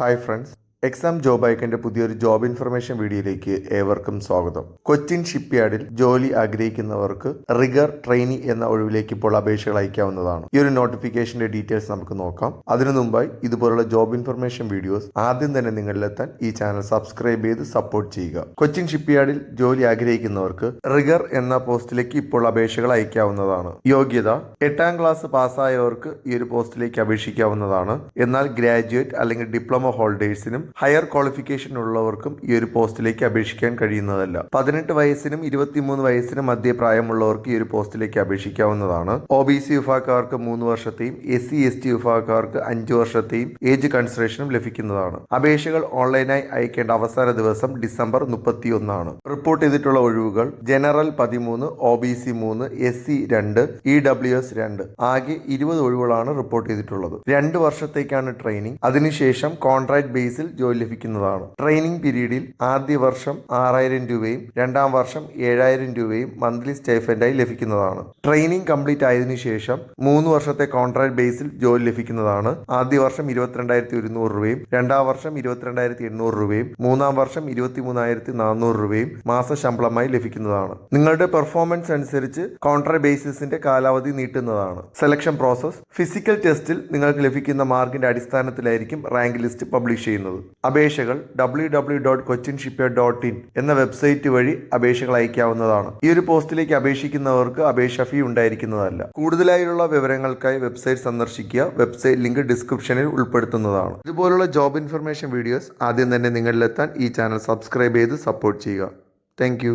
Hi friends, exam job ഐക്കൻ്റെ പുതിയൊരു job information വീഡിയോയിലേക്ക് ഏവർക്കും സ്വാഗതം. കൊച്ചിൻ ഷിപ്പ്യാർഡിൽ ജോലി ആഗ്രഹിക്കുന്നവർക്ക് റിഗർ ട്രെയിനി എന്ന ഒഴിവിലേക്ക് ഇപ്പോൾ അപേക്ഷകൾ അയക്കാവുന്നതാണ്. ഈ ഒരു നോട്ടിഫിക്കേഷന്റെ ഡീറ്റെയിൽസ് നമുക്ക് നോക്കാം. അതിനു മുമ്പായി ഇതുപോലുള്ള ജോബ് ഇൻഫർമേഷൻ വീഡിയോസ് ആദ്യം തന്നെ നിങ്ങളിലെത്താൻ ഈ ചാനൽ സബ്സ്ക്രൈബ് ചെയ്ത് സപ്പോർട്ട് ചെയ്യുക. കൊച്ചിൻ ഷിപ്പ്യാർഡിൽ ജോലി ആഗ്രഹിക്കുന്നവർക്ക് റിഗർ എന്ന പോസ്റ്റിലേക്ക് ഇപ്പോൾ അപേക്ഷകൾ അയക്കാവുന്നതാണ്. യോഗ്യത 8ാം ക്ലാസ് പാസ്സായവർക്ക് ഈ ഒരു പോസ്റ്റിലേക്ക് അപേക്ഷിക്കാവുന്നതാണ്. എന്നാൽ ഗ്രാജുവേറ്റ് അല്ലെങ്കിൽ ഡിപ്ലോമ ഹോൾഡേഴ്സിനും ഹയർ ക്വാളിഫിക്കേഷൻ ഉള്ളവർക്കും ഈ ഒരു പോസ്റ്റിലേക്ക് അപേക്ഷിക്കാൻ കഴിയുന്നതല്ല. 18 വയസ്സിനും 23 വയസ്സിനും മധ്യ പ്രായമുള്ളവർക്ക് ഈ ഒരു പോസ്റ്റിലേക്ക് അപേക്ഷിക്കാവുന്നതാണ്. OBC വിഭാഗക്കാർക്ക് 3 വർഷത്തെയും SC/ST വിഭാഗക്കാർക്ക് 5 വർഷത്തെയും ഏജ് കൺസിഡറേഷനും ലഭിക്കുന്നതാണ്. അപേക്ഷകൾ ഓൺലൈനായി അയക്കേണ്ട അവസാന ദിവസം ഡിസംബർ 31 ആണ്. റിപ്പോർട്ട് ചെയ്തിട്ടുള്ള ഒഴിവുകൾ ജനറൽ 13, OBC 3, SC 2, EWS 2 ആകെ 20 ഒഴിവുകളാണ് റിപ്പോർട്ട് ചെയ്തിട്ടുള്ളത്. 2 വർഷത്തേക്കാണ് ട്രെയിനിങ്. അതിനുശേഷം കോൺട്രാക്ട് ബേസിൽ ജോലി ലഭിക്കുന്നതാണ്. ട്രെയിനിങ് പീരീഡിൽ ആദ്യ വർഷം 6000 രൂപയും 2ാം വർഷം 7000 രൂപയും മന്ത്ലി സ്റ്റൈഫൻഡായി ലഭിക്കുന്നതാണ്. ട്രെയിനിങ് കംപ്ലീറ്റ് ആയതിനു ശേഷം 3 വർഷത്തെ കോൺട്രാക്ട് ബേസിൽ ജോലി ലഭിക്കുന്നതാണ്. ആദ്യ വർഷം 22,100 രൂപയും 2ാം വർഷം 22,800 രൂപയും 3ാം വർഷം 23,400 രൂപയും മാസ ശമ്പളമായി ലഭിക്കുന്നതാണ്. നിങ്ങളുടെ പെർഫോമൻസ് അനുസരിച്ച് കോൺട്രാക്ട് ബേസിസിന്റെ കാലാവധി നീട്ടുന്നതാണ്. സെലക്ഷൻ പ്രോസസ് ഫിസിക്കൽ ടെസ്റ്റിൽ നിങ്ങൾക്ക് ലഭിക്കുന്ന മാർക്കിന്റെ അടിസ്ഥാനത്തിലായിരിക്കും റാങ്ക് ലിസ്റ്റ് പബ്ലിഷ് ചെയ്യുന്നത്. അപേക്ഷകൾ www.cochinshipyard.in എന്ന വെബ്സൈറ്റ് വഴി അപേക്ഷകൾ അയക്കാവുന്നതാണ്. ഈ ഒരു പോസ്റ്റിലേക്ക് അപേക്ഷിക്കുന്നവർക്ക് അപേക്ഷ ഫീ ഉണ്ടായിരിക്കുന്നതല്ല. കൂടുതലായുള്ള വിവരങ്ങൾക്കായി വെബ്സൈറ്റ് സന്ദർശിക്കുക. വെബ്സൈറ്റ് ലിങ്ക് ഡിസ്ക്രിപ്ഷനിൽ ഉൾപ്പെടുത്തുന്നതാണ്. ഇതുപോലുള്ള ജോബ് ഇൻഫർമേഷൻ വീഡിയോസ് ആദ്യം തന്നെ നിങ്ങളിലെത്താൻ ഈ ചാനൽ സബ്സ്ക്രൈബ് ചെയ്ത് സപ്പോർട്ട് ചെയ്യുക. താങ്ക്